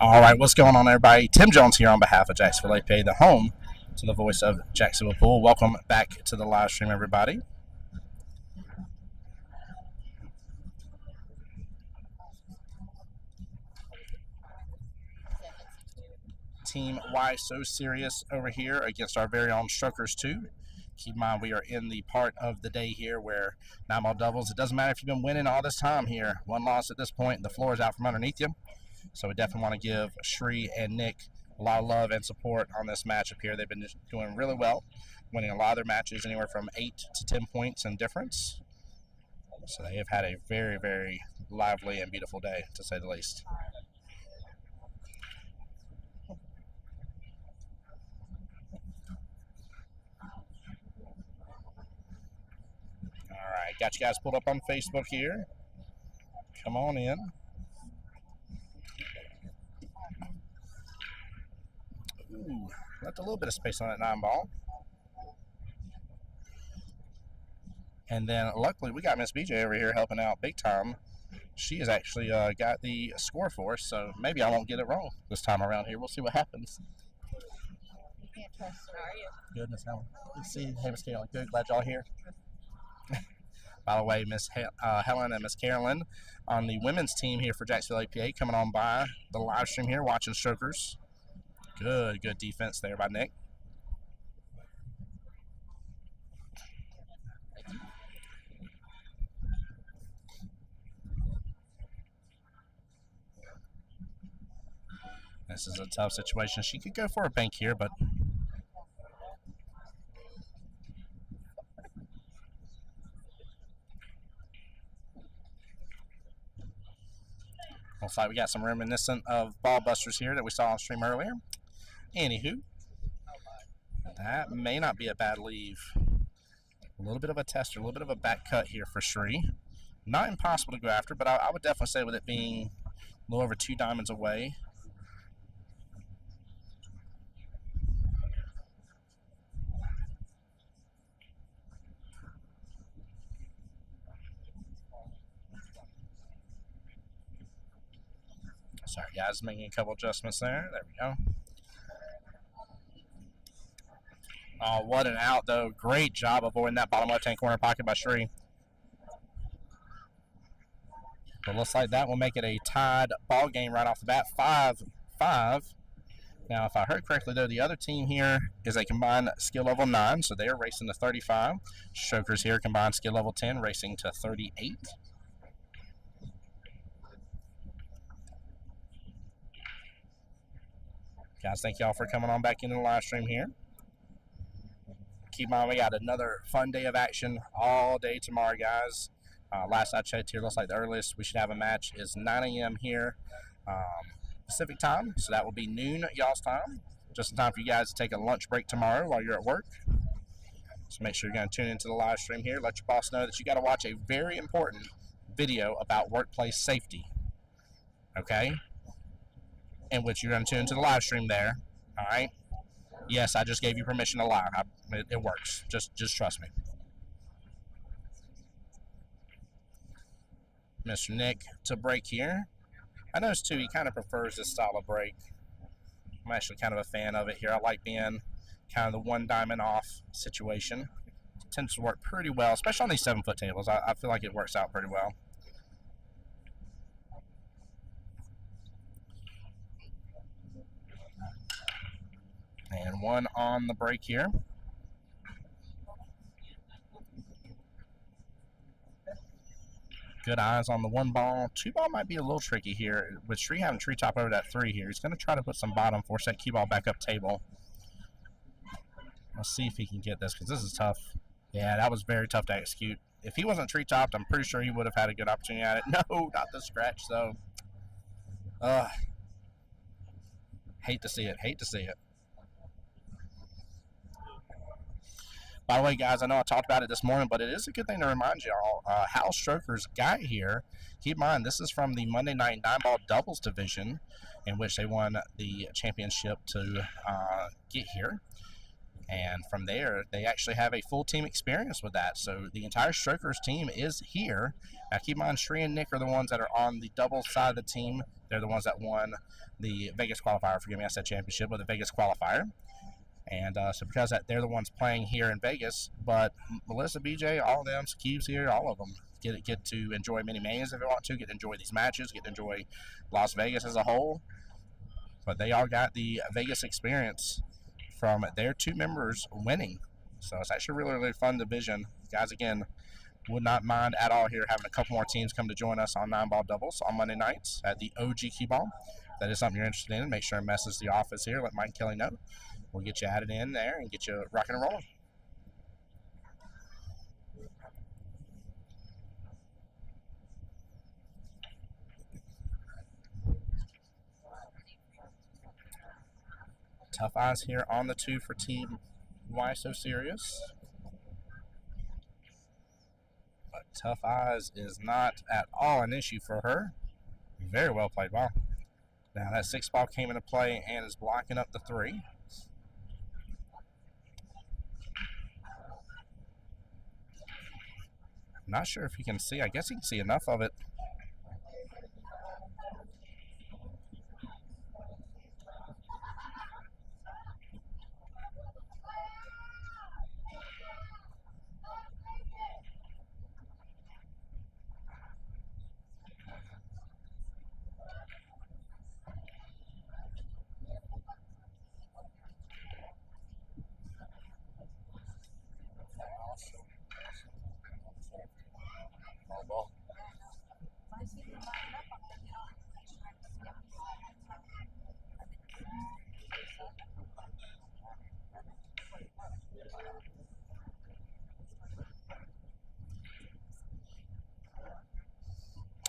All right, what's going on, everybody? Tim Jones here on behalf of Jacksonville APA, the home to the voice of Jacksonville Pool. Welcome back to the live stream, everybody. Team Y So Serious over here against our very own Strokers 2. Keep in mind, we are in the part of the day here where 9-ball doubles. It doesn't matter if you've been winning all this time here. One loss at this point, the floor is out from underneath you. So we definitely want to give Sri and Nic a lot of love and support on this matchup here. They've been doing really well, winning a lot of their matches anywhere from 8 to 10 points in difference. So they have had a very, very lively and beautiful day, to say the least. All right, got you guys pulled up on Facebook here. Come on in. Ooh, left a little bit of space on that 9-ball. And then luckily we got Miss BJ over here helping out big time. She has actually got the score for us, so maybe I won't get it wrong this time around here. We'll see what happens. You can't trust her, are you? Good, Miss Helen. Good to see you. Hey, Miss Carolyn. Good, glad y'all here. By the way, Miss Helen and Miss Carolyn on the women's team here for Jacksonville APA coming on by the live stream here, watching Strokers. Good defense there by Nick. This is a tough situation. She could go for a bank here, but looks like we got some reminiscent of ball busters here that we saw on stream earlier. Anywho, that may not be a bad leave. A little bit of a tester, a little bit of a back cut here for Sri. Not impossible to go after, but I would definitely say with it being a little over 2 diamonds away, sorry, guys, making a couple adjustments there. There we go. Oh, what an out, though. Great job avoiding that bottom left-hand corner pocket by Sri. But looks like that will make it a tied ball game right off the bat, 5-5. Now, if I heard correctly, though, the other team here is a combined skill level 9, so they are racing to 35. Strokers here, combined skill level 10, racing to 38. Guys, thank y'all for coming on back into the live stream here. Keep in mind, we got another fun day of action all day tomorrow, guys. Last I checked here, looks like the earliest we should have a match is 9 a.m. here Pacific time, so that will be noon y'all's time. Just in time for you guys to take a lunch break tomorrow while you're at work. So make sure you're going to tune into the live stream here. Let your boss know that you got to watch a very important video about workplace safety. Okay? In which you're going to tune into the live stream there. All right? Yes, I just gave you permission to lie. It works. Just trust me. Mr. Nick to break here. I noticed, too, he kind of prefers this style of break. I'm actually kind of a fan of it here. I like being kind of the 1 diamond off situation. It tends to work pretty well, especially on these 7-foot tables. I feel like it works out pretty well. And 1 on the break here. Good eyes on the 1 ball. 2 ball might be a little tricky here. With Sri having treetop over that 3 here, he's going to try to put some bottom, force that cue ball back up table. Let's see if he can get this, because this is tough. Yeah, that was very tough to execute. If he wasn't tree-topped, I'm pretty sure he would have had a good opportunity at it. No, not the scratch, though. Hate to see it. Hate to see it. By the way, guys, I know I talked about it this morning, but it is a good thing to remind y'all how Strokers got here. Keep in mind, this is from the Monday Night 9-ball doubles division, in which they won the championship to get here. And from there, they actually have a full team experience with that. So the entire Strokers team is here. Now, keep in mind, Sri and Nic are the ones that are on the double side of the team. They're the ones that won the Vegas qualifier. Forgive me, I said championship, but the Vegas qualifier. And so because that, they're the ones playing here in Vegas. But Melissa, BJ, all of them, Sakeeb's here, all of them get to enjoy mini manias if they want to, get to enjoy these matches, get to enjoy Las Vegas as a whole. But they all got the Vegas experience from their two members winning. So it's actually a really, really fun division. Guys, again, would not mind at all here having a couple more teams come to join us on 9-ball doubles on Monday nights at the OG Key Ball. If that is something you're interested in, make sure and message the office here. Let Mike and Kelly know. We'll get you added in there and get you rocking and rolling. Tough Eyes here on the 2 for Team Why So Serious. But Tough Eyes is not at all an issue for her. Very well played ball. Now that 6 ball came into play and is blocking up the 3. I'm not sure if you can see. I guess you can see enough of it.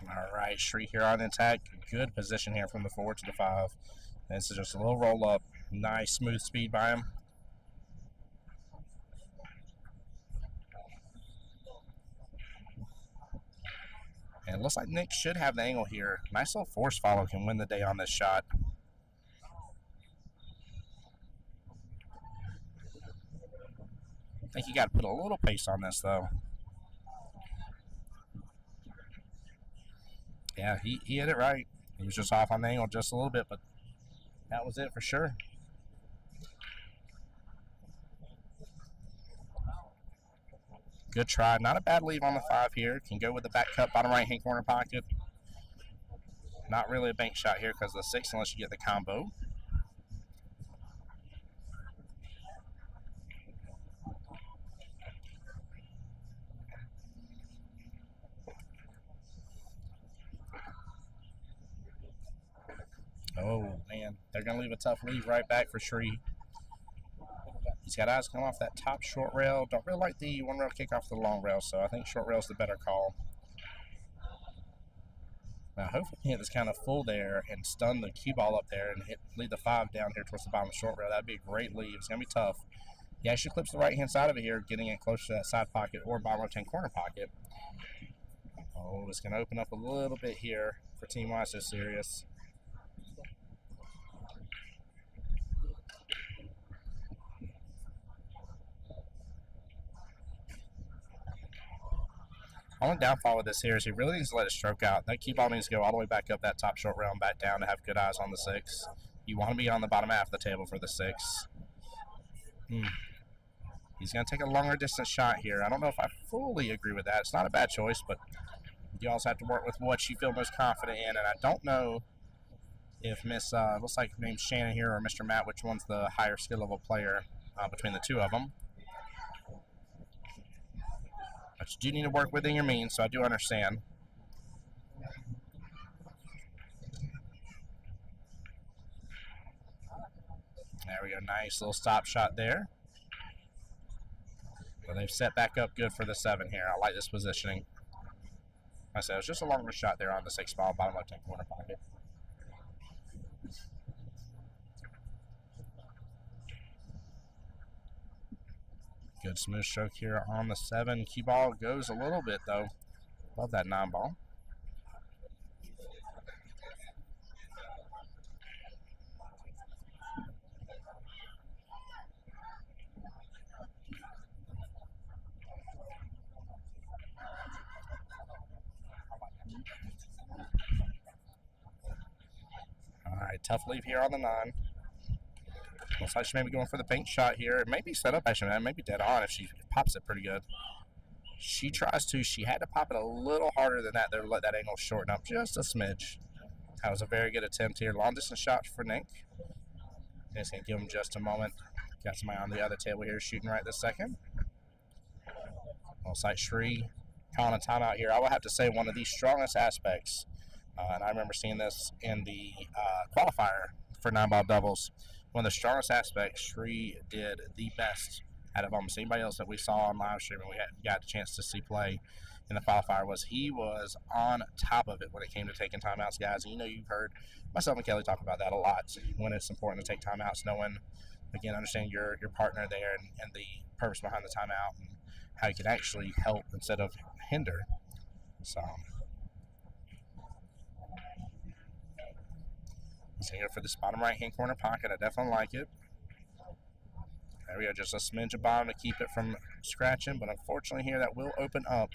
All right, Sri here on the attack. Good position here from the 4 to the 5. This is just a little roll up. Nice smooth speed by him. And it looks like Nic should have the angle here. Nice little force follow can win the day on this shot. I think you got to put a little pace on this, though. Yeah, he hit it right. He was just off on the angle just a little bit, but that was it for sure. Good try. Not a bad leave on the 5 here. Can go with the back cut, bottom right-hand corner pocket. Not really a bank shot here because of the 6 unless you get the combo. Oh, man. They're going to leave a tough leave right back for Sri. He's got eyes come off that top short rail. Don't really like the one rail kick off the long rail, so I think short rail is the better call. Now, hopefully he hit this kind of full there and stun the cue ball up there and lead the 5 down here towards the bottom of the short rail. That'd be a great lead. It's going to be tough. He actually clips the right-hand side of it here, getting it close to that side pocket or bottom left-hand corner pocket. Oh, it's going to open up a little bit here for Team Why So Serious. Only downfall with this here is he really needs to let it stroke out. That cue ball needs to go all the way back up that top short rail and back down to have good eyes on the 6. You want to be on the bottom half of the table for the 6. He's going to take a longer distance shot here. I don't know if I fully agree with that. It's not a bad choice, but you also have to work with what you feel most confident in. And I don't know if Miss, looks like named Shannon here or Mr. Matt, which one's the higher skill level player between the 2 of them. But you do need to work within your means, so I do understand. There we go. Nice little stop shot there. But they've set back up good for the 7 here. I like this positioning. Like I said, it was just a longer shot there on the 6 ball, bottom left-hand corner pocket. Good smooth stroke here on the 7. Cue ball goes a little bit, though. Love that 9 ball. Tough leave here on the 9. Looks like she may be going for the bank shot here. It may be set up, actually. It may be dead on if she pops it pretty good. She tries to. She had to pop it a little harder than that there to let that angle shorten up just a smidge. That was a very good attempt here. Long distance shot for Nic. Just going to give him just a moment. Got somebody on the other table here shooting right this second. Looks like Sri calling a timeout here. I would have to say one of the strongest aspects, and I remember seeing this in the qualifier for 9-ball doubles. One of the strongest aspects Sri did the best out of almost anybody else that we saw on live stream and we got a chance to see play in the qualifier was he was on top of it when it came to taking timeouts, guys. And you've heard myself and Kelly talk about that a lot when it's important to take timeouts, knowing, again, understanding your partner there and the purpose behind the timeout and how you can actually help instead of hinder. So here for this bottom right-hand corner pocket. I definitely like it. There we go, just a smidge of bottom to keep it from scratching, but unfortunately here that will open up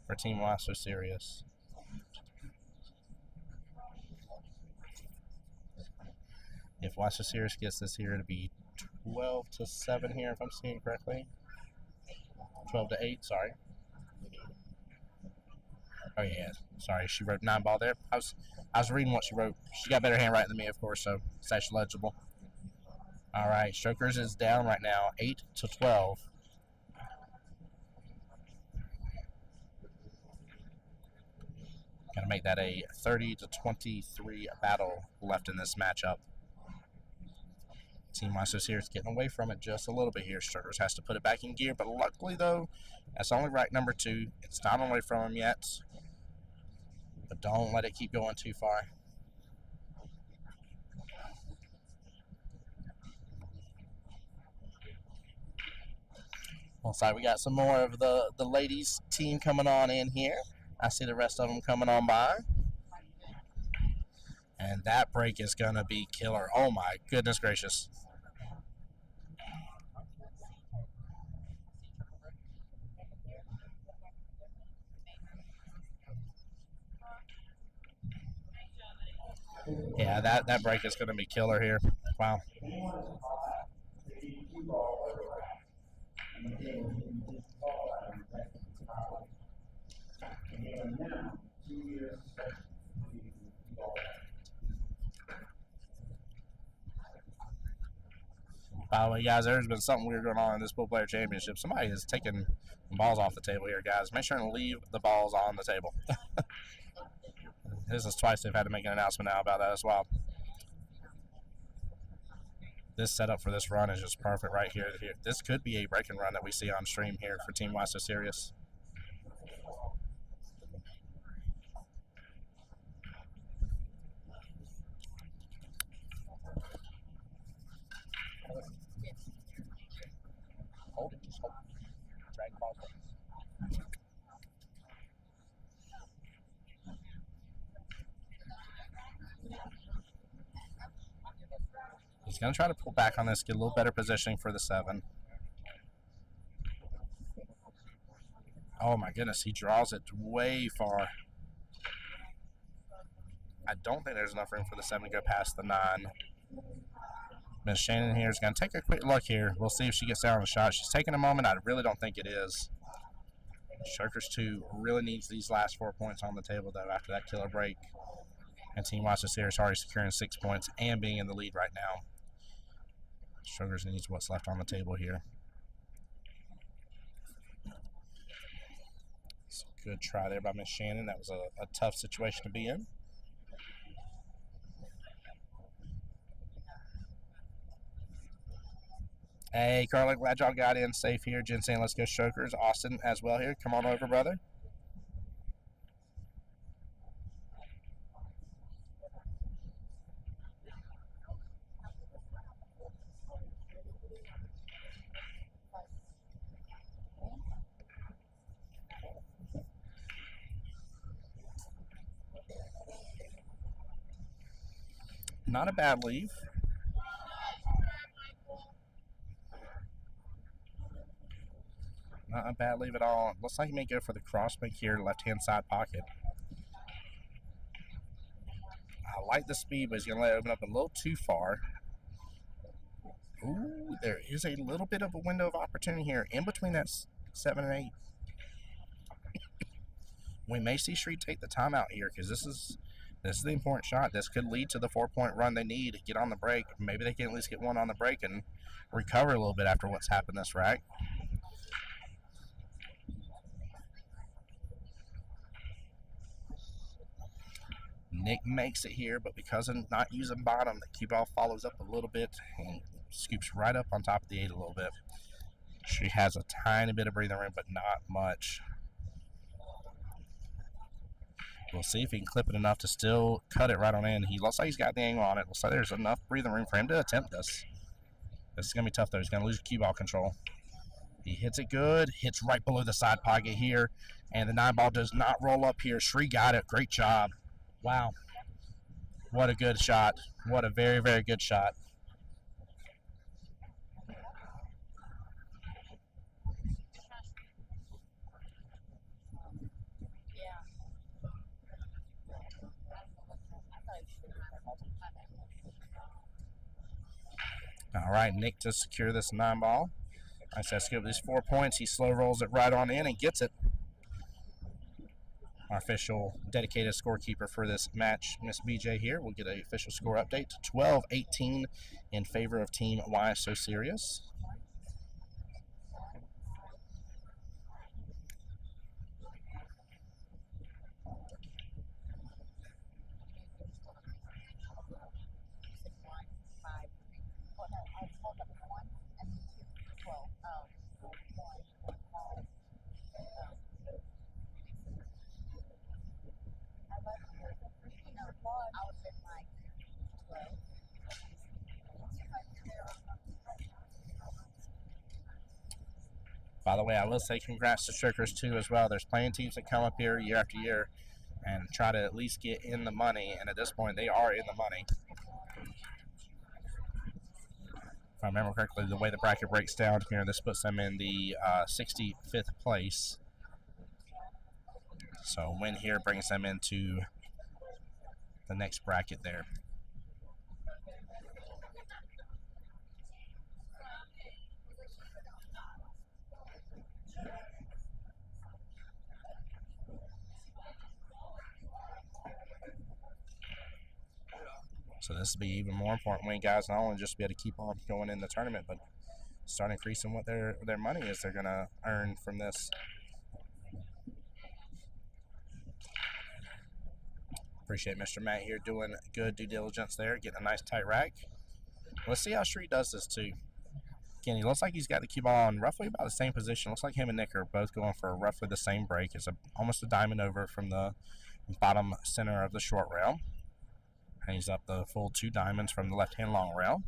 for Team Why So Serious. If Why So Serious gets this here, it'll be 12-7 here if I'm seeing it correctly. 12-8, sorry. Oh yeah, sorry, she wrote 9-ball there. I was reading what she wrote. She got better handwriting than me, of course, so it's actually legible. All right, Strokers is down right now, 8-12. Gonna make that a 30-23 battle left in this matchup. Team Why So Serious getting away from it just a little bit here. Strokers has to put it back in gear, but luckily though, that's only rack number 2. It's not away from him yet, but don't let it keep going too far. Looks like we got some more of the ladies team coming on in here. I see the rest of them coming on by. And that break is going to be killer. Oh my goodness gracious. Yeah, that break is going to be killer here. Wow. By the way, guys, there's been something weird going on in this Pool Player Championship. Somebody is taking balls off the table here, guys. Make sure to leave the balls on the table. This is twice they've had to make an announcement now about that as well. This setup for this run is just perfect right here. This could be a break and run that we see on stream here for Team Why So Serious. Hold it, just hold it. Drag ball. He's going to try to pull back on this, get a little better positioning for the 7. Oh my goodness, he draws it way far. I don't think there's enough room for the 7 to go past the 9. Miss Shannon here is going to take a quick look here. We'll see if she gets down on the shot. She's taking a moment. I really don't think it is. Strokers 2 really needs these last 4 points on the table, though, after that killer break. And Team Why So Serious already securing 6 points and being in the lead right now. Strokers needs what's left on the table here. It's a good try there by Miss Shannon. That was a tough situation to be in. Hey, Carla, glad y'all got in safe here. Jen saying, let's go Strokers. Austin as well here. Come on over, brother. Not a bad leave. Not a bad leave at all. Looks like he may go for the cross bank here, left-hand side pocket. I like the speed, but he's going to let it open up a little too far. Ooh, there is a little bit of a window of opportunity here in between that 7 and 8. We may see Sri take the timeout here because this is the important shot. This could lead to the 4-point run they need to get on the break. Maybe they can at least get one on the break and recover a little bit after what's happened this rack. Nick makes it here, but because of not using bottom, the cue ball follows up a little bit and scoops right up on top of the 8 a little bit. She has a tiny bit of breathing room, but not much. We'll see if he can clip it enough to still cut it right on in. He looks like he's got the angle on it. Looks like there's enough breathing room for him to attempt this. This is going to be tough, though. He's going to lose cue ball control. He hits it good. Hits right below the side pocket here. And the 9 ball does not roll up here. Sri got it. Great job. Wow. What a good shot. What a very, very good shot. All right, Nick to secure this 9 ball. I said skip these 4 points. He slow rolls it right on in and gets it. Our official dedicated scorekeeper for this match, Miss BJ here, will get an official score update. 12-18 in favor of Team Why So Serious. By the way, I will say congrats to Strickers too as well. There's plenty of teams that come up here year after year and try to at least get in the money, and at this point they are in the money. If I remember correctly, the way the bracket breaks down here, this puts them in the 65th place. So a win here brings them into the next bracket there. So this will be even more important win, guys. Not only just be able to keep on going in the tournament, but start increasing what their money is they're going to earn from this. Appreciate Mr. Matt here doing good due diligence there, getting a nice tight rack. Let's see how Sri does this too. Again, he looks like he's got the cue ball in roughly about the same position. Looks like him and Nick are both going for roughly the same break. It's almost a diamond over from the bottom center of the short rail. And he's up the full 2 diamonds from the left-hand long rail.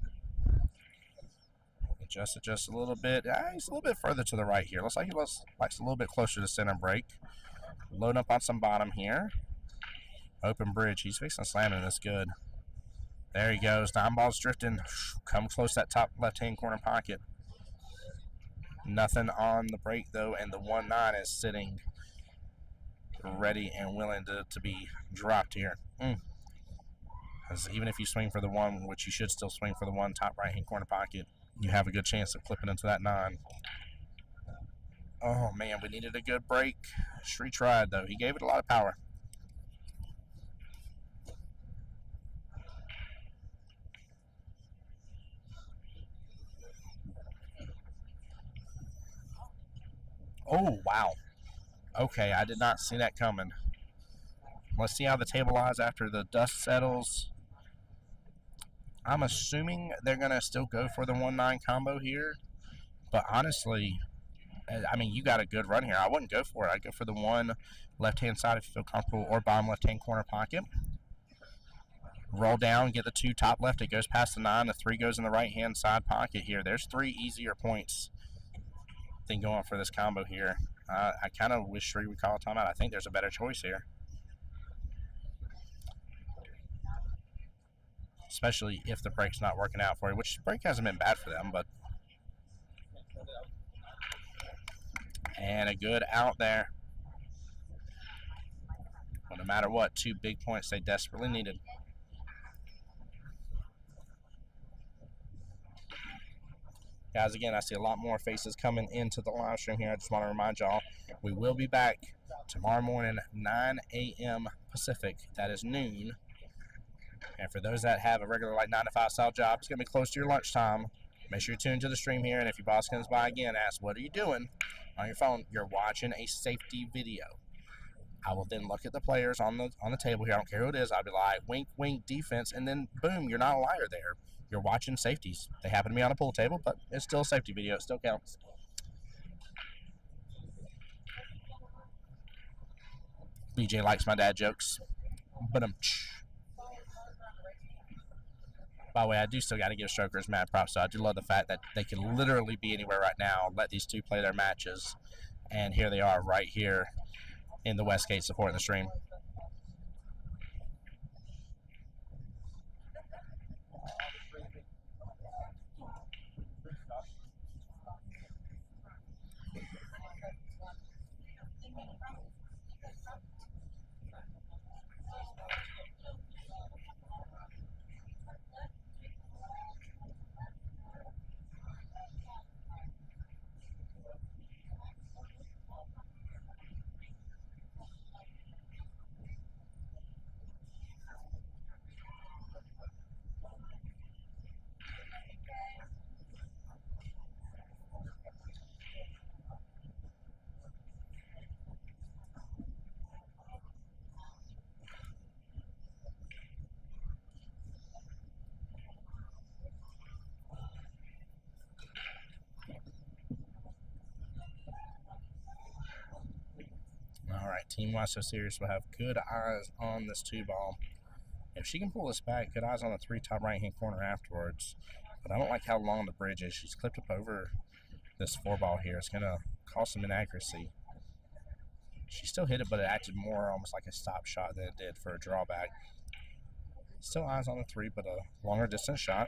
Adjust a little bit. He's a little bit further to the right here. Looks like he likes a little bit closer to center break. Loading up on some bottom here. Open bridge. He's fixing to slam it. That's good. There he goes. 9 ball's drifting. Come close to that top left-hand corner pocket. Nothing on the break, though, and the 1-9 is sitting ready and willing to be dropped here. Because even if you swing for the 1, which you should still swing for the 1 top right-hand corner pocket, you have a good chance of clipping into that 9. Oh, man, we needed a good break. Sri tried, though. He gave it a lot of power. Oh, wow. Okay, I did not see that coming. Let's see how the table lies after the dust settles. I'm assuming they're going to still go for the 1-9 combo here. But honestly, I mean, you got a good run here. I wouldn't go for it. I'd go for the 1 left-hand side if you feel comfortable, or bottom left-hand corner pocket. Roll down, get the 2 top left. It goes past the 9. The 3 goes in the right-hand side pocket here. There's 3 easier points than going for this combo here. I kind of wish Sri would call a timeout. I think there's a better choice here. Especially if the break's not working out for you, which break hasn't been bad for them, but. And a good out there. Well, no matter what, 2 big points they desperately needed. Guys, again, I see a lot more faces coming into the live stream here. I just want to remind y'all, we will be back tomorrow morning, 9 a.m. Pacific. That is noon. And for those that have a regular, like, 9 to 5 style job, it's going to be close to your lunchtime. Make sure you tune to the stream here. And if your boss comes by again, ask, what are you doing on your phone? You're watching a safety video. I will then look at the players on the table here. I don't care who it is. I'll be like, wink, wink, defense. And then, boom, you're not a liar there. You're watching safeties. They happen to be on a pool table, but it's still a safety video. It still counts. BJ likes my dad jokes. But by the way, I do still got to give strokers mad props. So I do love the fact that they can literally be anywhere right now, let these two play their matches, and here they are right here in the Westgate supporting the stream. All right, Team Why So Serious will have good eyes on this 2-ball. If she can pull this back, good eyes on the 3 top right-hand corner afterwards. But I don't like how long the bridge is. She's clipped up over this 4-ball here. It's going to cause some inaccuracy. She still hit it, but it acted more almost like a stop shot than it did for a drawback. Still eyes on the 3, but a longer distance shot.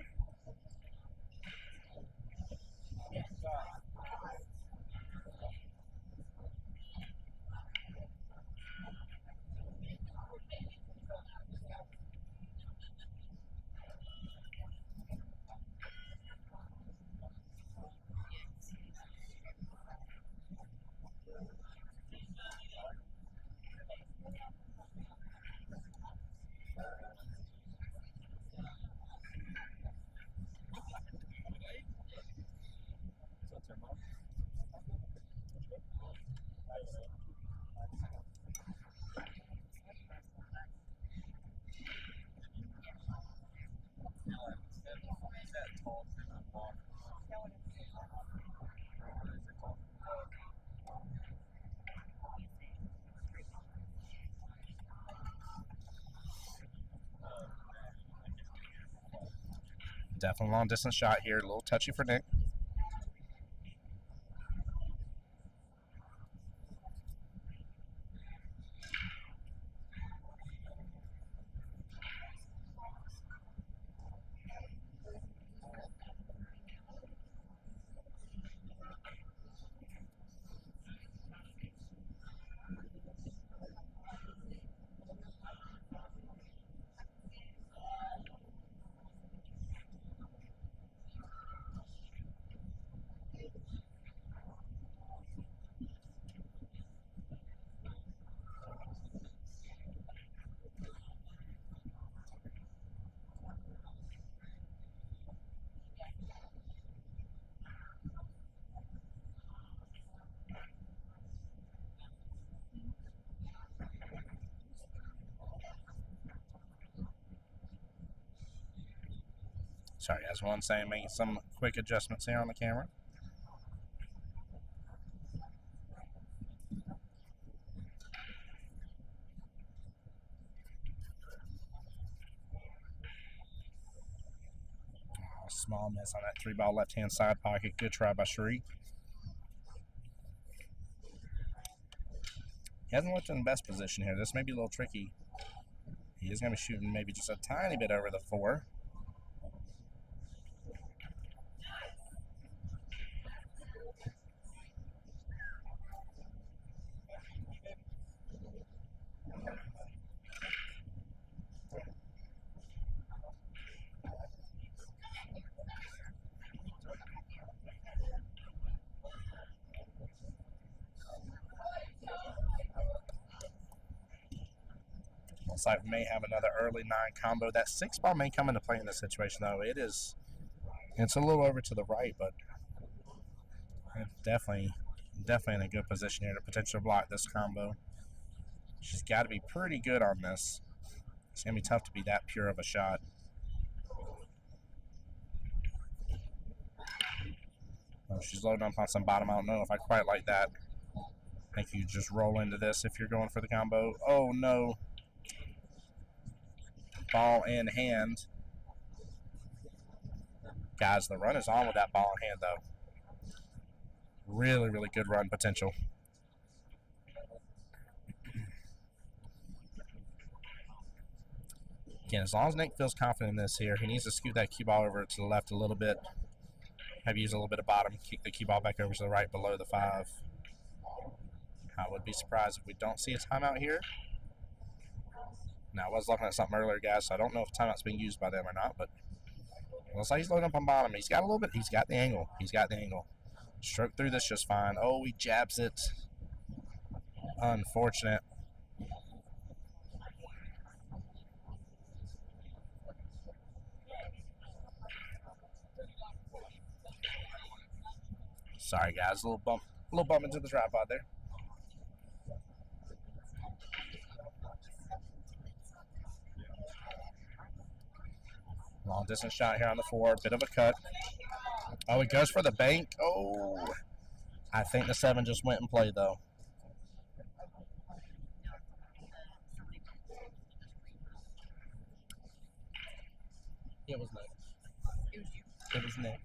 Definitely long distance shot here. A little touchy for Nick. Sorry, guys. One saying, making some quick adjustments here on the camera. Small miss on that 3-ball left-hand side pocket. Good try by Sri. He hasn't looked in the best position here. This may be a little tricky. He is going to be shooting maybe just a tiny bit over the 4. Looks like we may have another early 9 combo. That 6 ball may come into play in this situation, though. It's a little over to the right, but definitely in a good position here to potentially block this combo. She's got to be pretty good on this. It's going to be tough to be that pure of a shot. Oh, she's loading up on some bottom. I don't know if I quite like that. I think you just roll into this if you're going for the combo. Oh, no. Ball in hand. Guys, the run is on with that ball in hand, though. Really, really good run potential. Again, as long as Nick feels confident in this here, he needs to scoot that cue ball over to the left a little bit. Maybe use a little bit of bottom, kick the cue ball back over to the right below the 5. I would be surprised if we don't see a timeout here. Now, I was looking at something earlier, guys, so I don't know if timeout's being used by them or not, but it looks like he's loading up on bottom. He's got a little bit. He's got the angle. Stroke through this just fine. Oh, he jabs it. Unfortunate. Sorry, guys. A little bump into the tripod there. Long distance shot here on the 4. Bit of a cut. Oh, he goes for the bank. Oh, I think the 7 just went and played, though. It was Nick. It was you. It was Nick.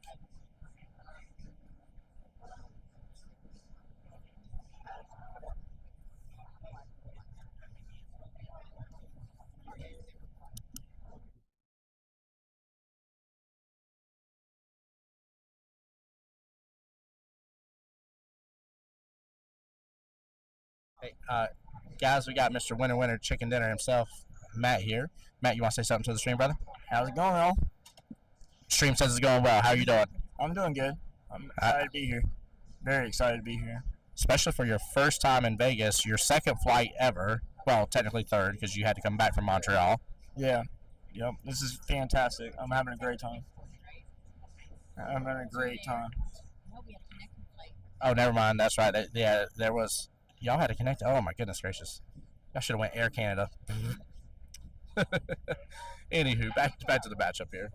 Hey, guys, we got Mr. Winner Chicken Dinner himself, Matt here. Matt, you want to say something to the stream, brother? How's it going, all? Stream says it's going well. How are you doing? I'm doing good. I'm excited to be here. Very excited to be here. Especially for your first time in Vegas, your second flight ever. Well, technically third because you had to come back from Montreal. Yeah. Yep. This is fantastic. I'm having a great time. Oh, never mind. That's right. Yeah, there was. Y'all had to connect. Oh, my goodness gracious. Y'all should have went Air Canada. Anywho, back to the matchup here.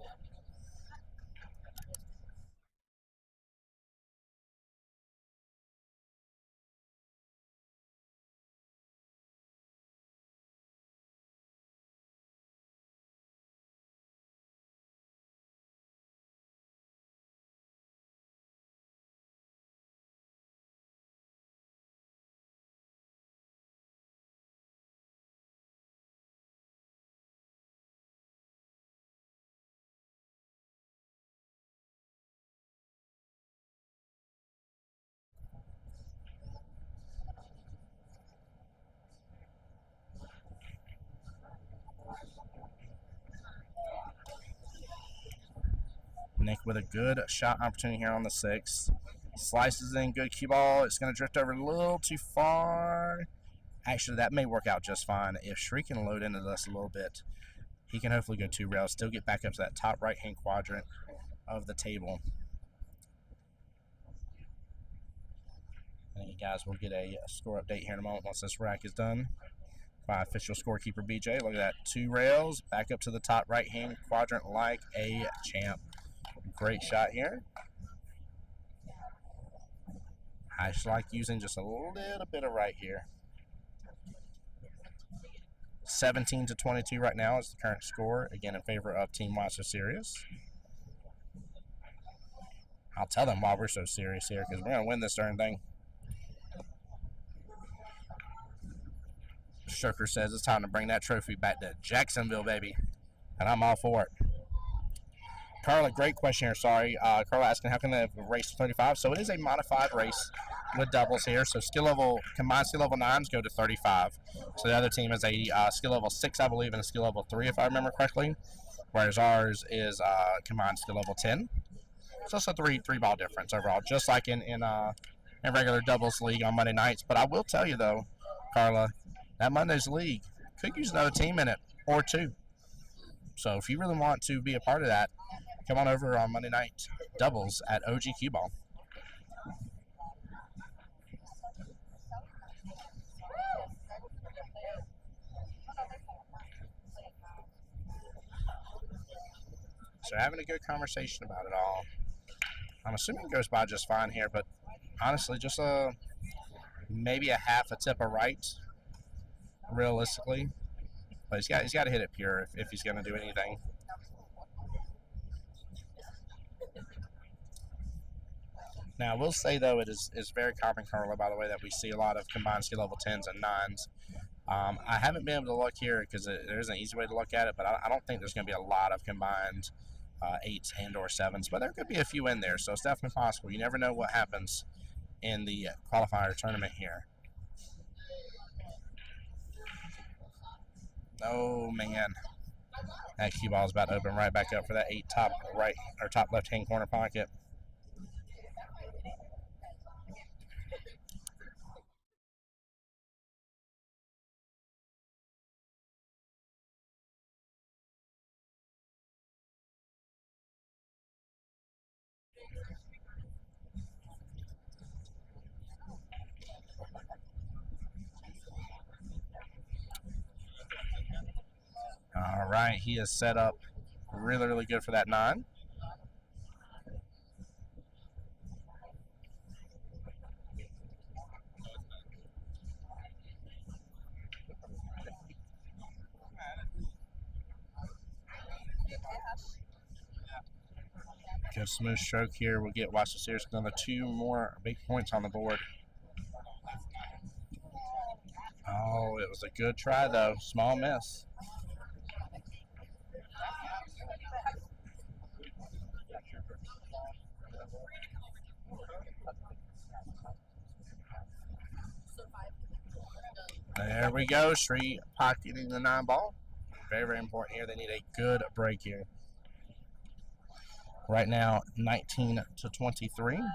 Nick with a good shot opportunity here on the 6. Slices in, good cue ball. It's going to drift over a little too far. Actually, that may work out just fine. If Sri can load into this a little bit, he can hopefully go 2 rails, still get back up to that top right-hand quadrant of the table. And you guys will get a score update here in a moment once this rack is done. By official scorekeeper BJ. Look at that. 2 rails, back up to the top right-hand quadrant like a champ. Great shot here. I just like using just a little bit of right here. 17-22 right now is the current score. Again, in favor of Team Why So Serious. I'll tell them why we're so serious here because we're going to win this darn thing. Shucker says it's time to bring that trophy back to Jacksonville, baby. And I'm all for it. Carla, great question here. Sorry. Carla asking how can they race to 35? So it is a modified race with doubles here. So combined skill level 9s go to 35. So the other team is a skill level 6, I believe, and a skill level 3, if I remember correctly. Whereas ours is combined skill level 10. So it's a three ball difference overall, just like in regular doubles league on Monday nights. But I will tell you, though, Carla, that Monday's league could use another team in it or two. So if you really want to be a part of that, come on over on Monday night doubles at OG Cue Ball. So having a good conversation about it all. I'm assuming it goes by just fine here, but honestly, just maybe a half a tip of right, realistically. But he's got to hit it pure if he's going to do anything. Now, I will say, though, it is very common, Carla, by the way, that we see a lot of combined skill level 10s and 9s. I haven't been able to look here because there is an easy way to look at it, but I don't think there's going to be a lot of combined 8s and or 7s, but there could be a few in there, so it's definitely possible. You never know what happens in the qualifier tournament here. Oh, man. That cue ball is about to open right back up for that 8 top right or top left-hand corner pocket. All right, he is set up really, really good for that 9. Good smooth stroke here. We'll get watch the series another 2 more big points on the board. Oh, it was a good try though. Small miss. There we go. Sri pocketing the 9 ball. Very, very important here. They need a good break here. Right now, 19 to 23. 19, 20.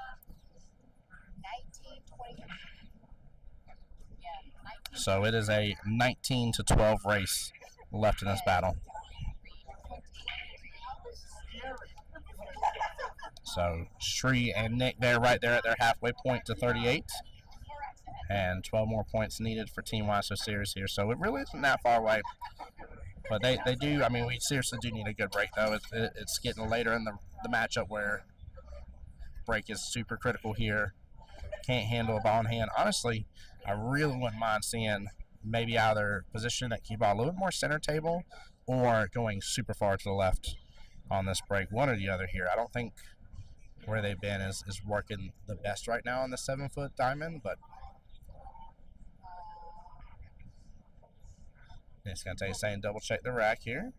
So it is a 19 to 12 race left in this battle. So Sri and Nic there, right there at their halfway point to 38. And 12 more points needed for Team Wasso Series here. So it really isn't that far away. But they do, I mean, we seriously do need a good break, though. It's getting later in the matchup where break is super critical here. Can't handle a ball in hand. Honestly, I really wouldn't mind seeing maybe either position that cue ball a little bit more center table or going super far to the left on this break. One or the other here. I don't think where they've been is working the best right now on the 7-foot diamond, but it's going to take a second double check the rack here.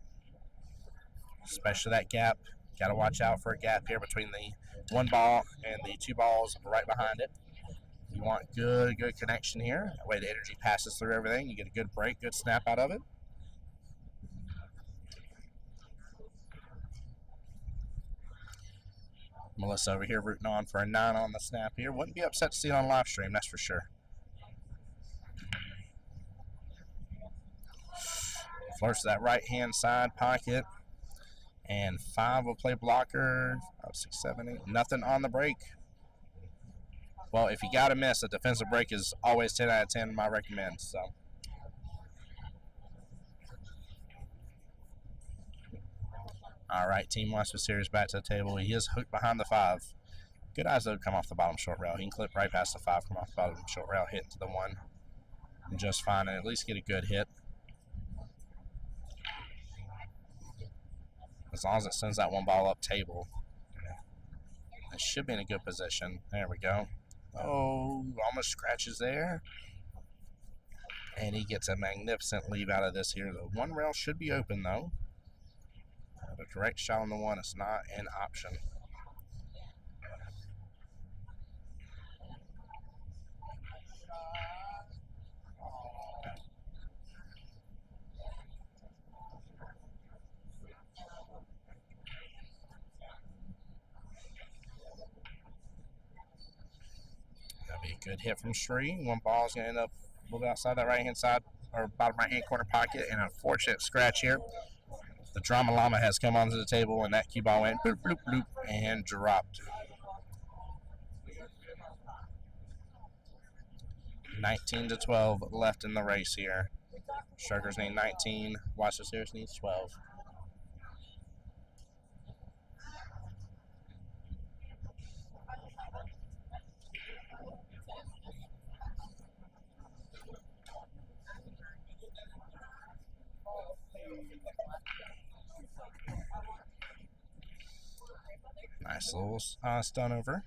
Especially that gap. Got to watch out for a gap here between the 1 ball and the 2 balls right behind it. You want good connection here. That way the energy passes through everything. You get a good break, good snap out of it. Melissa over here rooting on for a 9 on the snap here. Wouldn't be upset to see it on live stream, that's for sure. Flirts that right-hand side pocket. And 5 will play blocker. 5, 6, 7, 8. Nothing on the break. Well, if you got to miss, a defensive break is always 10 out of 10, I recommend. So. All right, Team Wasso Series back to the table. He is hooked behind the 5. Good eyes, though, come off the bottom short rail. He can clip right past the 5, come off the bottom short rail, hit into the 1. And just fine, and at least get a good hit. As long as it sends that 1 ball up table, it should be in a good position. There we go. Oh, almost scratches there. And he gets a magnificent leave out of this here. The 1 rail should be open, though. A direct shot on the 1 is not an option. That'll be a good hit from Sri. 1 ball is going to end up a little bit outside that right-hand side or bottom right hand corner pocket, and an unfortunate scratch here. The Drama Llama has come onto the table, and that cue ball went bloop, bloop, bloop, and dropped. 19-12 left in the race here. Strokers need 19. Watch the Series needs 12. Nice little stun over.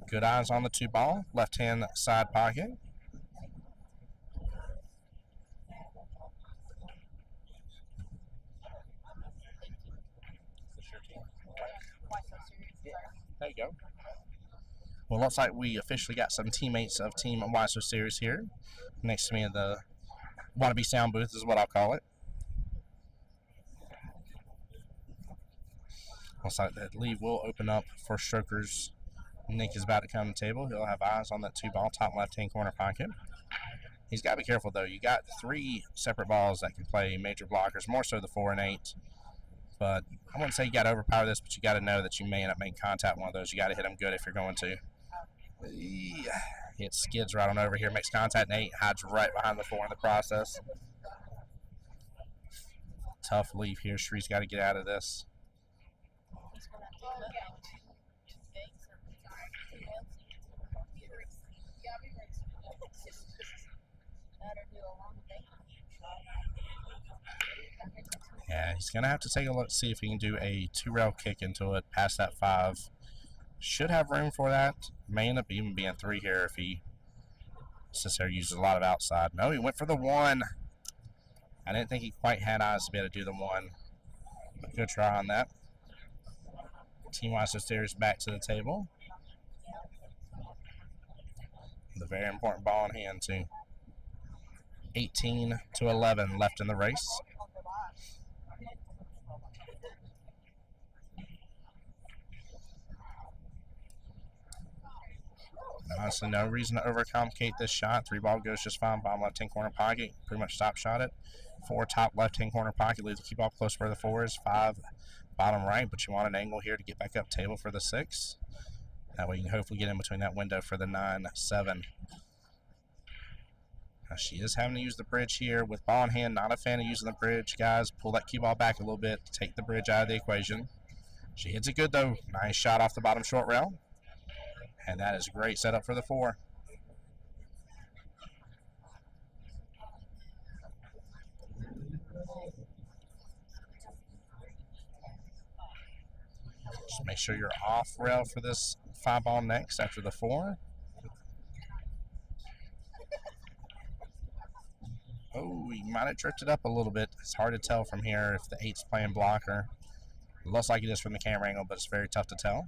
Good eyes on the 2 ball. Left hand side pocket. There you go. Well, looks like we officially got some teammates of Team Why So Serious here. Next to me in the wannabe sound booth is what I'll call it. Looks like that lead will open up for strokers. Nick is about to come to the table. He'll have eyes on that 2 ball, top left-hand corner pocket. He's got to be careful, though. You got 3 separate balls that can play major blockers, more so the 4 and 8. But I wouldn't say you got to overpower this, but you got to know that you may end up making contact with one of those. You got to hit them good if you're going to. It skids right on over here, makes contact, and 8 hides right behind the 4 in the process. Tough leave here. Sri's got to get out of this. Yeah, he's going to have to take a look, see if he can do a 2-rail kick into it, past that 5. Should have room for that. May end up even being 3 here if he sits there, uses a lot of outside. No, he went for the 1. I didn't think he quite had eyes to be able to do the 1. But good try on that. Team Why So Serious back to the table. The very important ball in hand, too. 18-11 left in the race. Honestly, no reason to overcomplicate this shot. 3 ball goes just fine. Bottom left-hand corner pocket. Pretty much stop shot it. 4 top left-hand corner pocket. Leave the cue ball close where the 4 is. 5 bottom right, but you want an angle here to get back up table for the 6. That way you can hopefully get in between that window for the 9-7. Now she is having to use the bridge here with ball in hand. Not a fan of using the bridge, guys. Pull that cue ball back a little bit. Take the bridge out of the equation. She hits it good, though. Nice shot off the bottom short rail. And that is a great setup for the 4. Just make sure you're off rail for this 5 ball next after the 4. Oh, he might have drifted up a little bit. It's hard to tell from here if the 8's playing blocker. It looks like it is from the camera angle, but it's very tough to tell.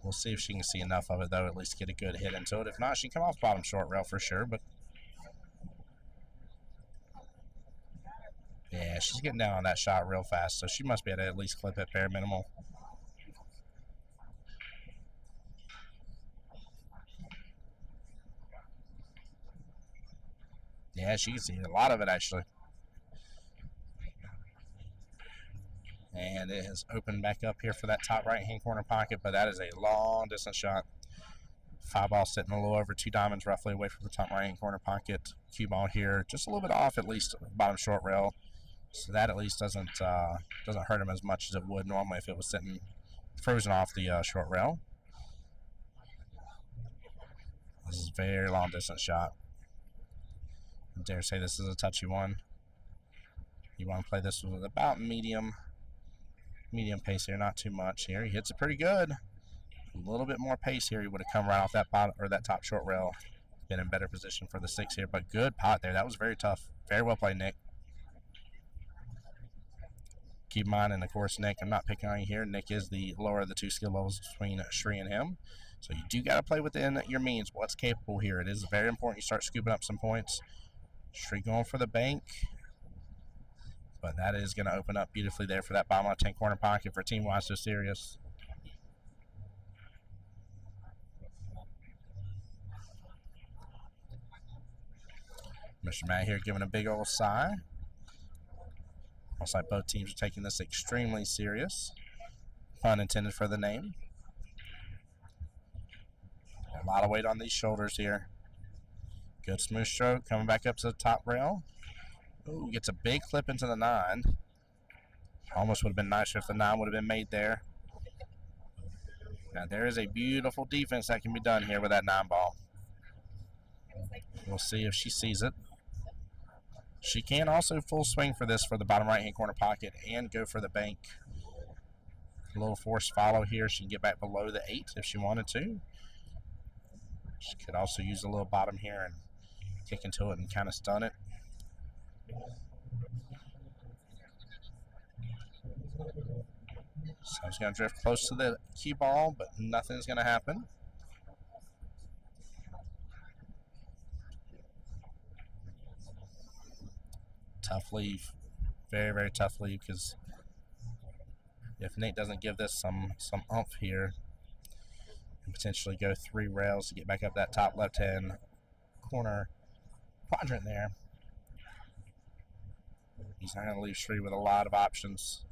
We'll see if she can see enough of it, though, at least get a good hit into it. If not, she can come off bottom short rail for sure, but yeah, she's getting down on that shot real fast, so she must be able to at least clip it bare minimal. Yeah, she can see a lot of it, actually. And it has opened back up here for that top right-hand corner pocket, but that is a long-distance shot. 5 ball sitting a little over 2 diamonds roughly away from the top right-hand corner pocket. Cue ball here, just a little bit off at least bottom short rail. So that at least doesn't hurt him as much as it would normally if it was sitting frozen off the short rail. This is a very long-distance shot. I dare say this is a touchy one. You want to play this with about medium pace here, not too much here. He hits it pretty good. A little bit more pace here. He would have come right off that bottom or that top short rail. Been in better position for the 6 here, but good pot there. That was very tough. Very well played, Nick. Keep in mind, and of course, Nick, I'm not picking on you here. Nick is the lower of the 2 skill levels between Sri and him. So you do got to play within your means. What's capable here? It is very important you start scooping up some points. Sri going for the bank. But that is going to open up beautifully there for that bottom left-hand corner pocket for Team Why So Serious. Mr. Matt here giving a big old sigh. Looks like both teams are taking this extremely serious. Pun intended for the name. A lot of weight on these shoulders here. Good smooth stroke coming back up to the top rail. Ooh, gets a big clip into the 9. Almost would have been nicer if the 9 would have been made there. Now there is a beautiful defense that can be done here with that 9 ball. We'll see if she sees it. She can also full swing for this for the bottom right hand corner pocket and go for the bank. A little forced follow here. She can get back below the 8 if she wanted to. She could also use a little bottom here and kick into it and kind of stun it. So it's going to drift close to the cue ball, but nothing's going to happen. Tough leave. Very, very tough leave, because if Nate doesn't give this some oomph here and potentially go 3 rails to get back up that top left-hand corner quadrant there, he's not going to leave Sri with a lot of options.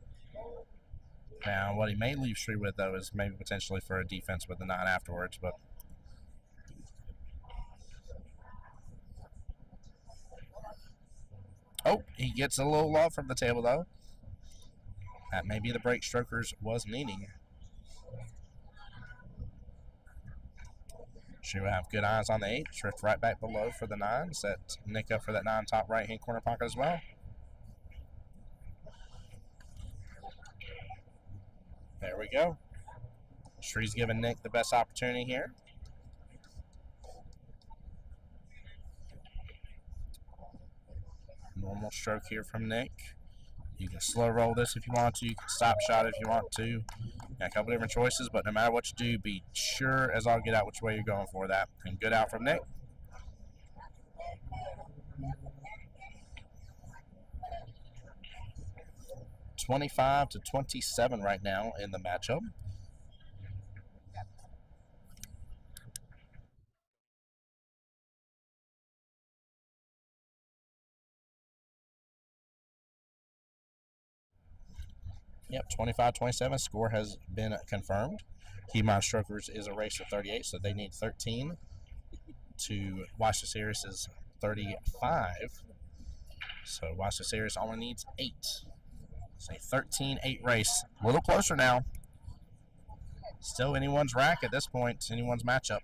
Now, what he may leave Sri with, though, is maybe potentially for a defense with the 9 afterwards, but oh, he gets a little love from the table, though. That may be the break Strokers was needing. She will have good eyes on the 8. Drift right back below for the 9. Set Nick up for that 9 top right-hand corner pocket as well. There we go. Sri's giving Nick the best opportunity here. Normal stroke here from Nick. You can slow roll this if you want to. You can stop shot if you want to. Got a couple different choices, but no matter what you do, be sure as I'll get out which way you're going for that. And good out from Nick. (25-27) right now in the matchup. Yep, 25-27. Score has been confirmed. Piedmont Strokers is a race of 38, so they need 13 to watch the series is 35. So watch the series only needs 8. It's a 13-8 race. A little closer now. Still anyone's rack at this point, anyone's matchup.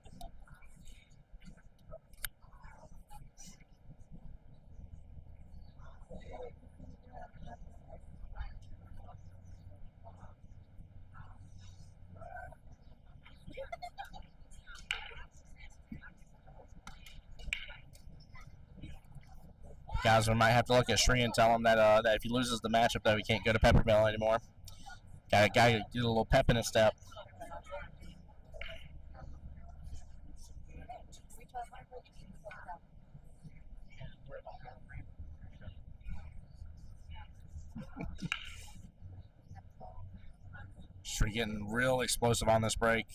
Guys, we might have to look at Sri and tell him that that if he loses the matchup, that he can't go to Peppermill anymore. Got a guy to do a little pep in his step. Sri getting real explosive on this break.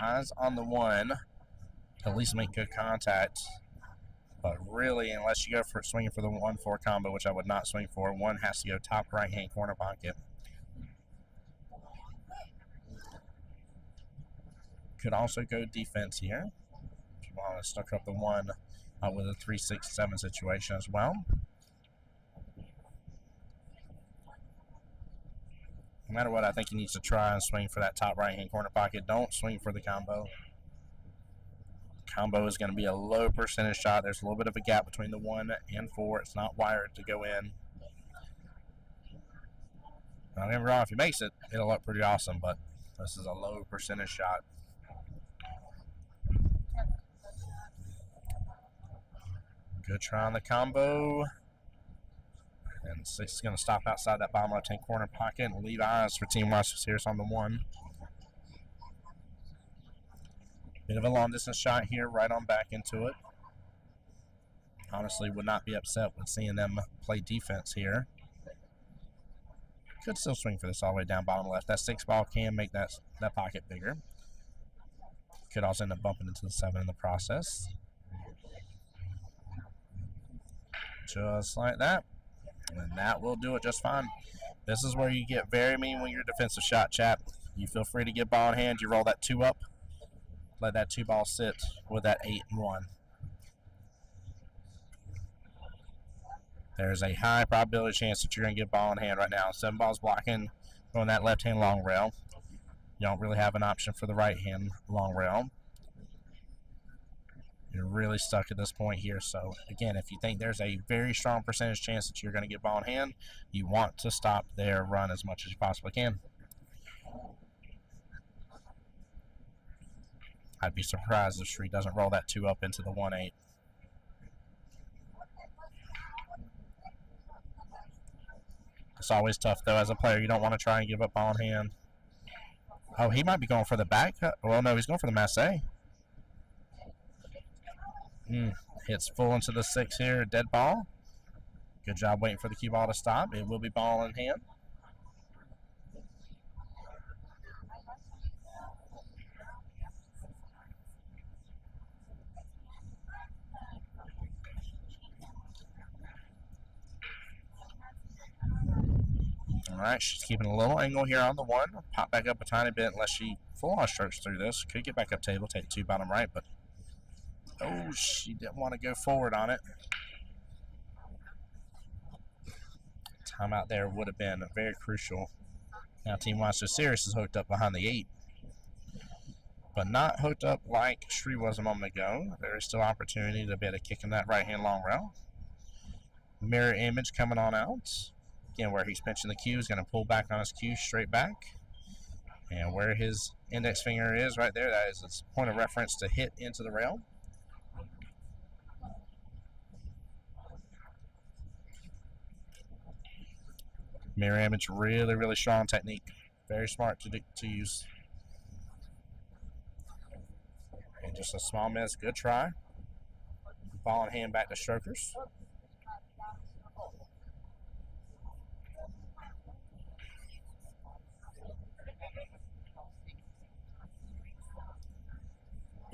Eyes on the 1, at least make good contact. But really, unless you go for swinging for the 1-4 combo, which I would not swing for, 1 has to go top right-hand corner pocket. Could also go defense here. If you want to stuck up the 1 with a 3-6-7 situation as well. No matter what, I think he needs to try and swing for that top right-hand corner pocket. Don't swing for the combo. Combo is going to be a low percentage shot. There's a little bit of a gap between the 1 and 4. It's not wired to go in. Don't get me wrong, if he makes it, it'll look pretty awesome, but this is a low percentage shot. Good try on the combo. And 6 is going to stop outside that bottom left-hand corner pocket and leave eyes for Team Watch Series on the 1. Bit of a long-distance shot here, right on back into it. Honestly, would not be upset with seeing them play defense here. Could still swing for this all the way down bottom left. That 6 ball can make that pocket bigger. Could also end up bumping into the 7 in the process. Just like that. And that will do it just fine. This is where you get very mean with your defensive shot, chat. You feel free to get ball in hand. You roll that 2 up. Let that 2 ball sit with that 8 and 1. There's a high probability chance that you're going to get ball in hand right now. 7 balls blocking on that left-hand long rail. You don't really have an option for the right-hand long rail. You're really stuck at this point here. So, again, if you think there's a very strong percentage chance that you're going to get ball in hand, you want to stop their run as much as you possibly can. I'd be surprised if Sri doesn't roll that 2 up into the 1-8. It's always tough, though, as a player. You don't want to try and give up ball in hand. Oh, he might be going for the back. Well, no, he's going for the masse. Hits full into the 6 here. Dead ball. Good job waiting for the cue ball to stop. It will be ball in hand. All right, she's keeping a little angle here on the 1. Pop back up a tiny bit unless she full-on strokes through this. Could get back up table, take 2 bottom right, but oh, she didn't want to go forward on it. Timeout there would have been very crucial. Now Team Monster Sirius is hooked up behind the 8, but not hooked up like Sri was a moment ago. There is still opportunity to be able to kick in that right-hand long rail. Mirror image coming on out. Again, where he's pinching the cue, he's going to pull back on his cue straight back. And where his index finger is right there, that is its point of reference to hit into the rail. Mirror image, really, really strong technique. Very smart to use. And just a small miss, good try. Ball in hand back to strokers.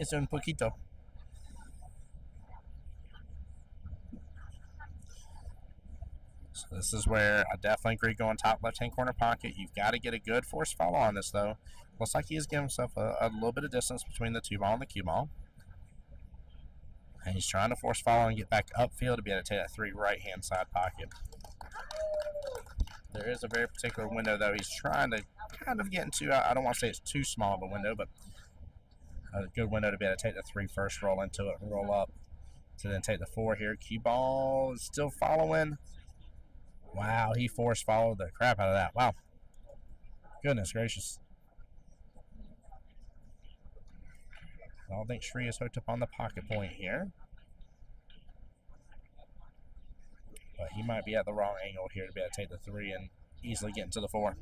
Es un poquito. So this is where I definitely agree going top left-hand corner pocket. You've got to get a good force follow on this, though. Looks like he is giving himself a little bit of distance between the 2 ball and the cue ball. And he's trying to force follow and get back upfield to be able to take that 3 right-hand side pocket. There is a very particular window, though. He's trying to kind of get into, I don't want to say it's too small of a window, but a good window to be able to take the 3 first, roll into it, and roll up to then take the 4 here. Cue ball is still following. Wow, he force followed the crap out of that. Wow. Goodness gracious. I don't think Sri is hooked up on the pocket point here. But he might be at the wrong angle here to be able to take the 3 and easily get into the 4.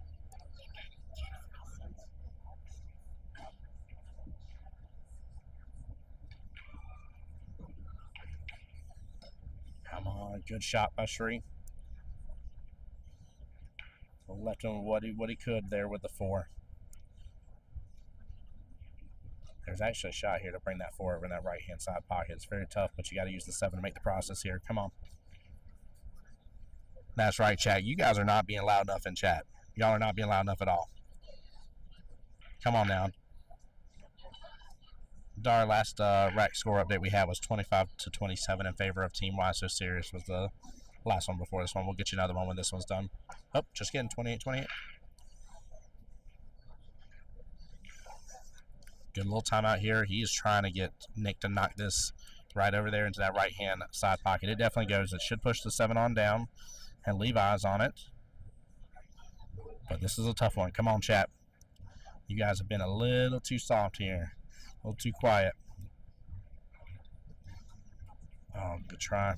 Come on, good shot by Sri. Left him what he could there with the 4. There's actually a shot here to bring that 4 over in that right-hand side pocket. It's very tough, but you got to use the 7 to make the process here. Come on. That's right, chat. You guys are not being loud enough in chat. Y'all are not being loud enough at all. Come on now. Our last rack score update we had was 25-27 in favor of Team Y. So Sirius was the last one before this one. We'll get you another one when this one's done. Oh, just kidding. 28-28. Good little timeout here. He's trying to get Nick to knock this right over there into that right-hand side pocket. It definitely goes. It should push the 7 on down and leave eyes on it. But this is a tough one. Come on, chat. You guys have been a little too soft here. A little too quiet. Oh, good try.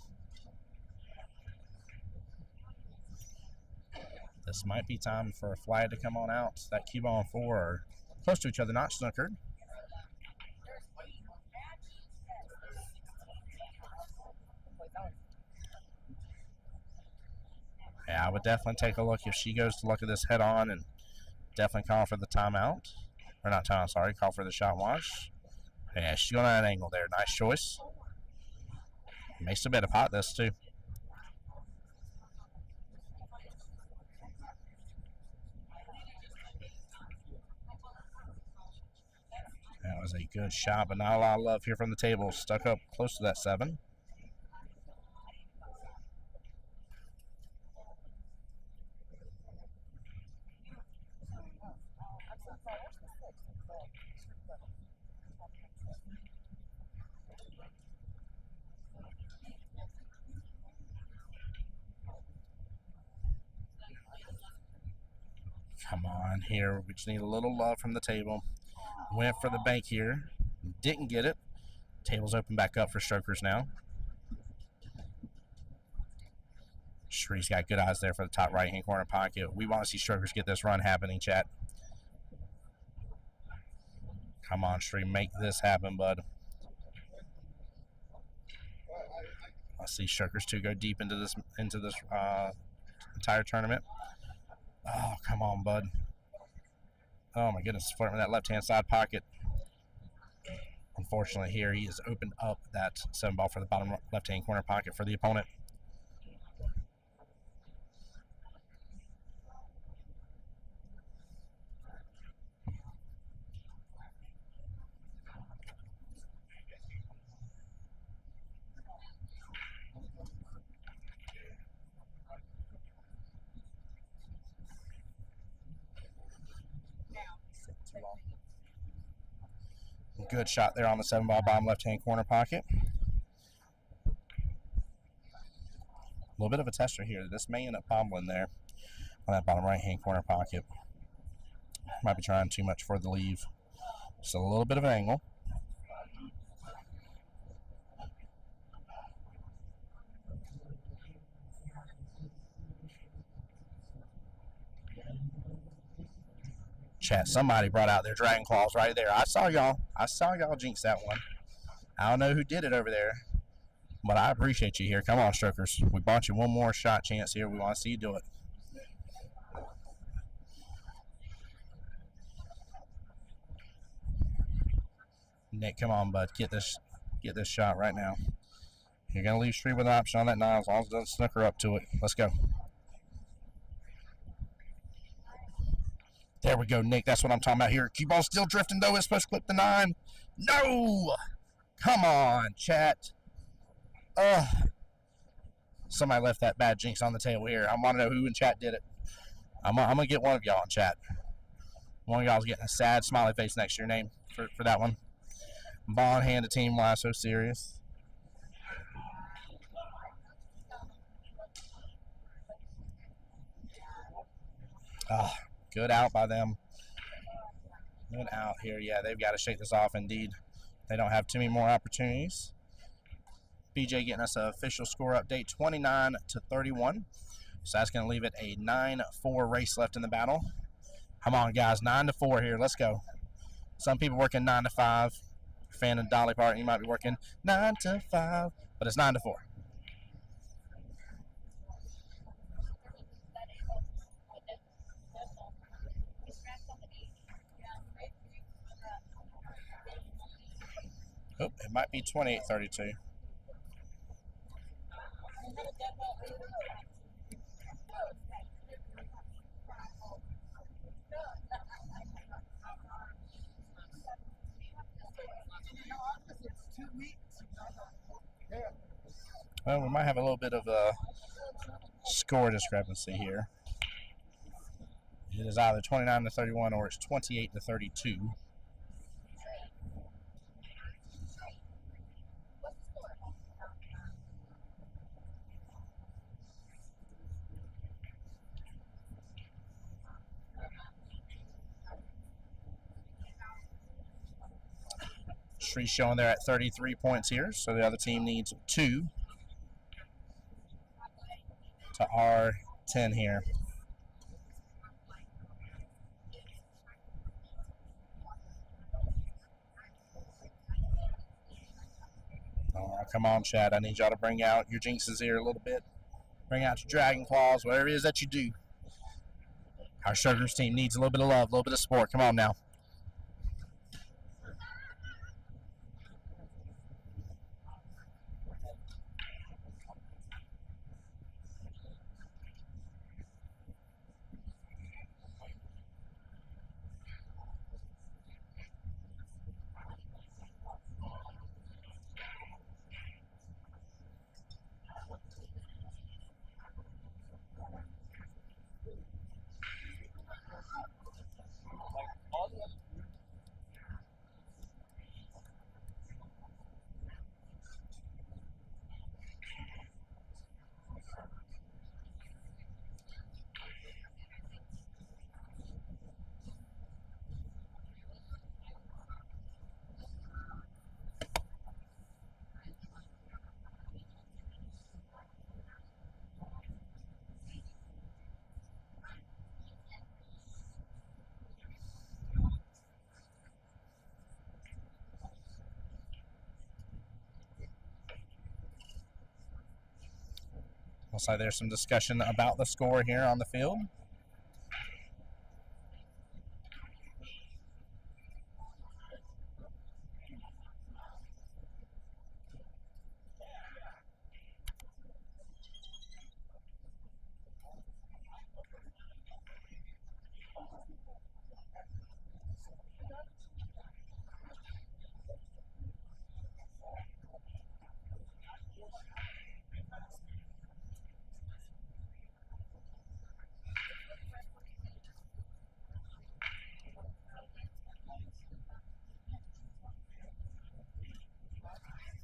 This might be time for a flag to come on out. That cue ball and 4 are close to each other, not snookered. Yeah, I would definitely take a look if she goes to look at this head on and definitely call for the timeout. Or not timeout, sorry, call for the shot watch. Yeah, she's going at an angle there. Nice choice. Makes a bit of pot this too. That was a good shot, but not a lot of love here from the table. Stuck up close to that 7. Come on here. We just need a little love from the table. Went for the bank here. Didn't get it. Table's open back up for strokers now. Sri's got good eyes there for the top right-hand corner pocket. We want to see strokers get this run happening, chat. Come on, Sri. Make this happen, bud. I see strokers too go deep into this entire tournament. Oh, come on, bud. Oh, my goodness. Flirting with that left-hand side pocket. Unfortunately, here he has opened up that 7 ball for the bottom left-hand corner pocket for the opponent. Good shot there on the 7 ball bottom left-hand corner pocket. A little bit of a tester here. This may end up pommering there on that bottom right-hand corner pocket. Might be trying too much for the leave. Just a little bit of an angle. Chat, somebody brought out their Dragon Claws right there. I saw y'all jinx that one. I don't know who did it over there, but I appreciate you here. Come on, strokers. We bought you one more shot chance here. We want to see you do it. Nick, come on, bud. Get this shot right now. You're going to leave Sri with an option on that 9 as long as it doesn't snooker up to it. Let's go. There we go, Nick. That's what I'm talking about here. Cue ball still drifting, though. It's supposed to clip the 9. No! Come on, chat. Somebody left that bad jinx on the table here. I want to know who in chat did it. I'm going to get one of y'all in chat. One of y'all's getting a sad smiley face next to your name for that one. Ball in hand to Team Lasso Serious. Good out by them. Good out here. Yeah, they've got to shake this off indeed. They don't have too many more opportunities. BJ getting us an official score update, 29-31. So that's going to leave it a 9-4 race left in the battle. Come on, guys. 9-4 here. Let's go. Some people working 9 to 5. Fan of Dolly Parton, you might be working 9 to 5, but it's 9 to 4. Oh, it might be 28-32. Well, we might have a little bit of a score discrepancy here. It is either 29-31 or it's 28-32. Sri's showing there at 33 points here, so the other team needs 2 to our 10 here. Oh, come on, Chad. I need y'all to bring out your jinxes here a little bit. Bring out your dragon claws, whatever it is that you do. Our Sugars team needs a little bit of love, a little bit of support. Come on now. Looks like there's some discussion about the score here on the field.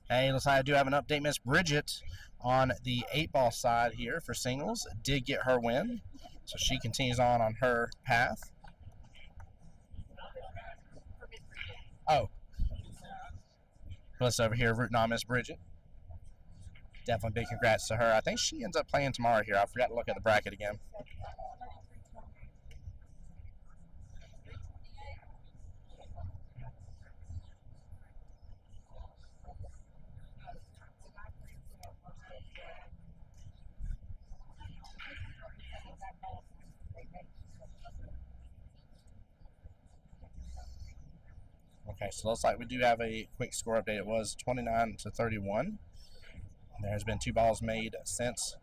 Hey, looks like I do have an update. Miss Bridget on the 8-ball side here for singles did get her win, so she continues on her path. Oh, let's over here rooting on Miss Bridget. Definitely big congrats to her. I think she ends up playing tomorrow here. I forgot to look at the bracket again. Okay, so looks like we do have a quick score update. It was 29-31. There has been 2 balls made since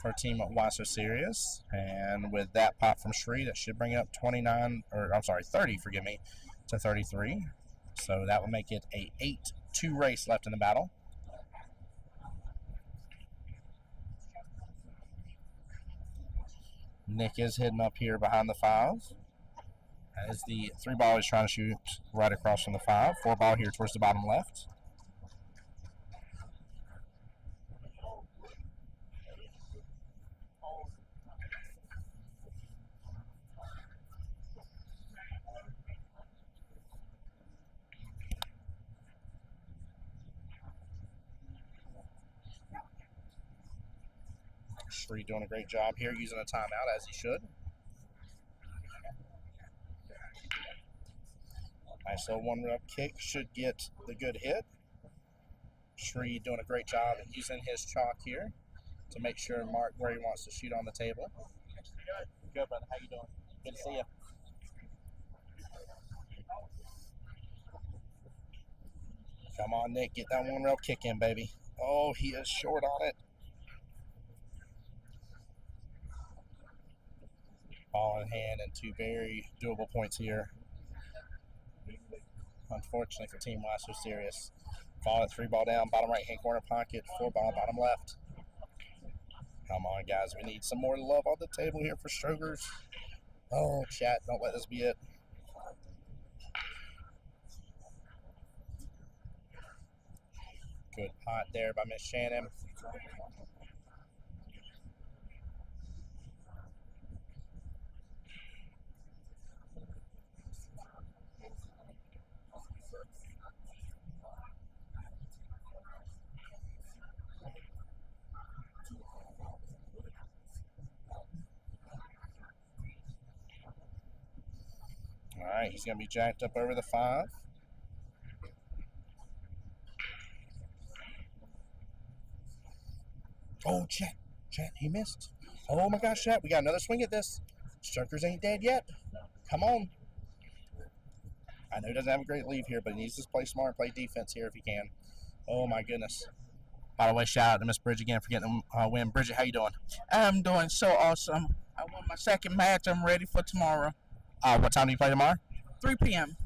for Team Why So Serious, and with that pop from Sri, that should bring it up 30, forgive me, to 33. So that will make it a 8-2 race left in the battle. Nick is heading up here behind the 5. As the 3-ball is trying to shoot right across from the 5. 4-ball here towards the bottom left. Sri doing a great job here, using a timeout as he should. Nice little 1-rep kick, should get the good hit. Sri doing a great job at using his chalk here to make sure and mark where he wants to shoot on the table. Good, brother. How you doing? Good to see you. Come on, Nick. Get that 1-rep kick in, baby. Oh, he is short on it. Ball in hand and 2 very doable points here. Unfortunately for Team Why So Serious. Ball at 3-ball down, bottom right-hand corner pocket, 4-ball, bottom left. Come on, guys. We need some more love on the table here for Strogers. Oh, chat, don't let this be it. Good pot there by Miss Shannon. All right, he's going to be jacked up over the 5. Oh, Chat, he missed. Oh my gosh, chat, we got another swing at this. Strokers ain't dead yet. Come on. I know he doesn't have a great leave here, but he needs to play smart, play defense here if he can. Oh my goodness. By the way, shout out to Miss Bridget again for getting a win. Bridget, how you doing? I'm doing so awesome. I won my second match. I'm ready for tomorrow. What time do you play tomorrow? 3 p.m.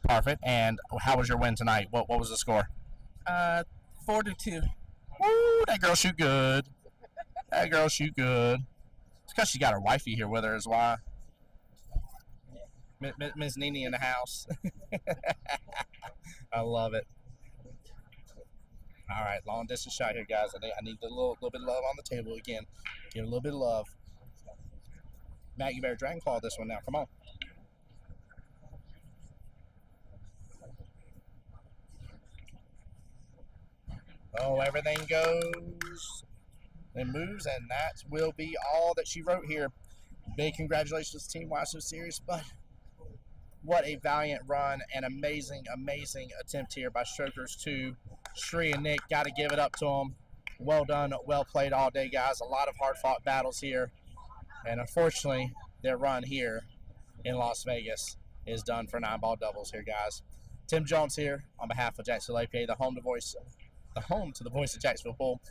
Perfect. And how was your win tonight? What was the score? 4-2. Woo, that girl shoot good. That girl shoot good. It's because she got her wifey here with her is why. Miss Nene in the house. I love it. All right, long distance shot here, guys. I need a little bit of love on the table again. Give it a little bit of love. Matt, you better dragon claw this one now. Come on. Oh, everything goes and moves, and that will be all that she wrote here. Big congratulations to Team Why So Serious, but what a valiant run and amazing attempt here by Strokers to Sri and Nic. Got to give it up to them. Well done, well played all day, guys. A lot of hard-fought battles here, and unfortunately, their run here in Las Vegas is done for 9-ball doubles here, guys. Tim Jones here on behalf of Jacksonville APA, the home to the voice of Jacksonville Pool.